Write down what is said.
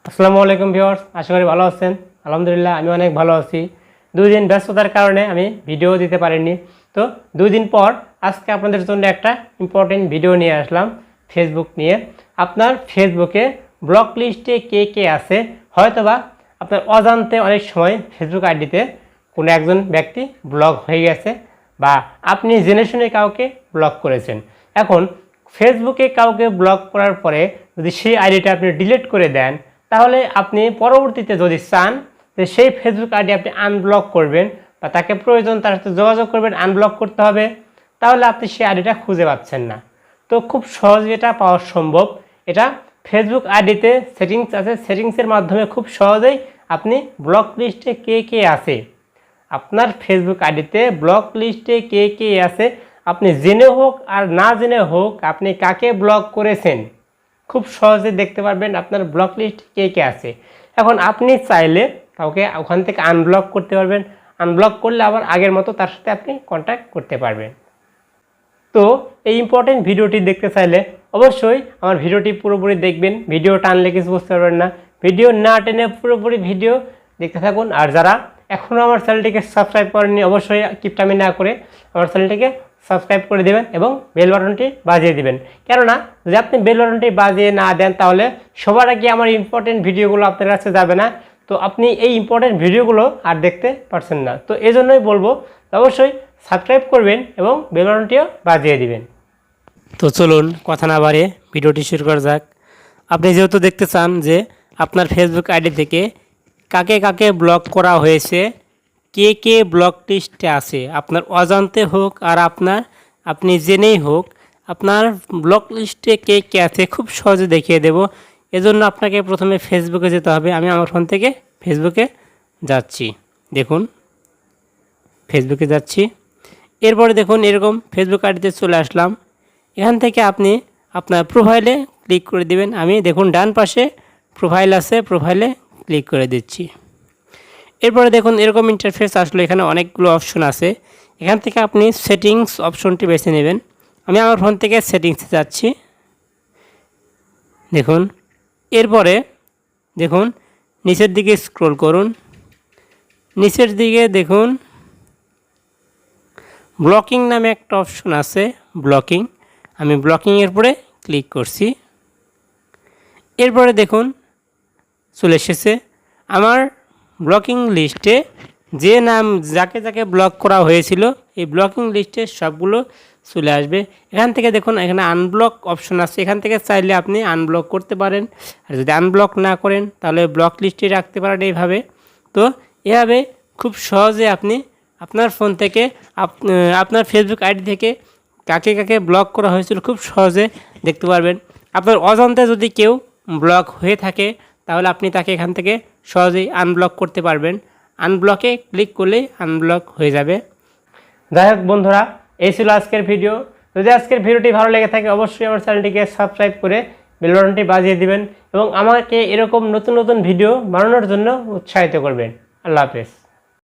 আসসালামু আলাইকুম ভিউয়ার্স, আশা করি ভালো আছেন। আলহামদুলিল্লাহ আমি অনেক ভালো আছি। 2 দিন ব্যস্ততার কারণে আমি ভিডিও দিতে পারিনি। তো 2 দিন পর আজকে আপনাদের জন্য একটা ইম্পর্টেন্ট ভিডিও নিয়ে আসলাম ফেসবুক নিয়ে। আপনার ফেসবুকে ব্লক লিস্টে কে কে আছে, হয়তোবা আপনার অজান্তে অনেক সময় ফেসবুক আইডিতে কোনো একজন ব্যক্তি ব্লক হয়ে গেছে বা আপনি জেনে শুনে কাউকে ব্লক করেছেন। এখন ফেসবুকে কাউকে ব্লক করার পরে যদি সেই আইডিটা আপনি ডিলিট করে দেন, তাহলে আপনি পরবর্তীতে যদি চান যে সেই ফেসবুক আইডি আপনি আনব্লক করবেন বা তাকে প্রয়োজন তার সাথে যোগাযোগ করবেন, আনব্লক করতে হবে, তাহলে আপনি সেই আইডিটা খুঁজে পাচ্ছেন না। তো খুব সহজে এটা পাওয়া সম্ভব। এটা ফেসবুক আইডিতে সেটিংস আছে, সেটিংসের মাধ্যমে খুব সহজেই আপনি ব্লক লিস্টে কে কে আছে, আপনার ফেসবুক আইডিতে ব্লক লিস্টে কে কে আছে, আপনি জেনে হোক আর না জেনে হোক আপনি কাকে ব্লক করেছেন, খুব সহজে দেখতে পারবেন আপনার ব্লক লিস্ট কে কে আছে। এখন আপনি চাইলে কাউকে ওখান থেকে আনব্লক করতে পারবেন, আনব্লক করলে আবার আগের মতো তার সাথে আপনি কন্ট্যাক্ট করতে পারবেন। তো এই ইম্পর্টেন্ট ভিডিওটি দেখতে চাইলে অবশ্যই আমার ভিডিওটি পুরোপুরি দেখবেন। ভিডিও টানলে কিছু বুঝতে পারবেন না, ভিডিও না টেনে পুরোপুরি ভিডিও দেখতে থাকুন। আর যারা এখনও আমার চ্যানেলটিকে সাবস্ক্রাইব করেননি, অবশ্যই কিপটামি না করে আমার চ্যানেলটিকে সাবস্ক্রাইব করে দেবেন এবং বেল বাটনটি বাজিয়ে দেবেন। কেননা যদি আপনি বেল বাটনটি বাজিয়ে না দেন, তাহলে সবার আগে আমার ইম্পর্টেন্ট ভিডিওগুলো আপনার কাছে যাবে না। তো আপনি এই ইম্পর্টেন্ট ভিডিওগুলো আর দেখতে পারছেন না। তো এই জন্যই বলবো অবশ্যই সাবস্ক্রাইব করবেন এবং বেল বাটনটিও বাজিয়ে দিবেন। তো চলুন কথা না বাড়িয়ে ভিডিওটি শুরু করা যাক। আপনি যেহেতু দেখতে চান যে আপনার ফেসবুক আইডি থেকে কাকে কাকে ব্লক করা হয়েছে, কে কে ব্লক লিস্টে আছে, আপনার অজান্তে হোক আর আপনি জেনেই হোক আপনার ব্লক লিস্টে কে কে আছে, খুব সহজে দেখিয়ে দেব। এজন্য আপনাকে প্রথমে ফেসবুকে যেতে হবে। আমি আমার ফোন থেকে ফেসবুকে যাচ্ছি, দেখুন ফেসবুকে যাচ্ছি। এরপরে দেখুন এরকম ফেসবুক আইডিতে চলে আসলাম। এখান থেকে আপনি আপনার প্রোফাইলে ক্লিক করে দিবেন। আমি দেখুন ডান পাশে প্রোফাইল আছে, প্রোফাইলে ক্লিক করে দিচ্ছি। এরপরে দেখুন এরকম ইন্টারফেস আসলো। এখানে অনেকগুলো অপশন আছে, এখান থেকে আপনি সেটিংস অপশনটি বেছে নেবেন। আমি আমার ফোন থেকে সেটিংসে যাচ্ছি, দেখুন। এরপরে দেখুন নিচের দিকে স্ক্রল করুন, নিচের দিকে দেখুন ব্লকিং নামে একটা অপশন আছে, ব্লকিং। আমি ব্লকিংয়ের পরে ক্লিক করছি। এরপরে দেখুন চলে এসেছে আমার ব্লকিং লিস্টে যে নাম যাকে যাকে ব্লক করা হয়েছিল, এই ব্লকিং লিস্টে সবগুলো চলে আসবে। এখান থেকে দেখুন এখানে আনব্লক অপশন আছে, এখান থেকে চাইলে আপনি আনব্লক করতে পারেন। আর যদি আনব্লক না করেন তাহলে ব্লক লিস্টে রাখতে পারেন এইভাবে। তো এভাবে খুব সহজে আপনি আপনার ফোন থেকে আপনার ফেসবুক আইডি থেকে কাকে কাকে ব্লক করা হয়েছিল খুব সহজে দেখতে পারবেন। আপনার অজান্তে যদি কেউ ব্লক হয়ে থাকে, তাহলে আপনি তাকে এখান থেকে সহজেই আনব্লক করতে পারবেন। আনব্লকে ক্লিক করলেই আনব্লক হয়ে যাবে। যাই হোক বন্ধুরা, এই ছিল আজকের ভিডিও। যদি আজকের ভিডিওটি ভালো লেগে থাকে অবশ্যই আমার চ্যানেলটিকে সাবস্ক্রাইব করে বেল বাটনটি বাজিয়ে দিবেন এবং আমাকে এরকম নতুন নতুন ভিডিও বানানোর জন্য উৎসাহিত করবেন। আল্লাহ হাফেজ।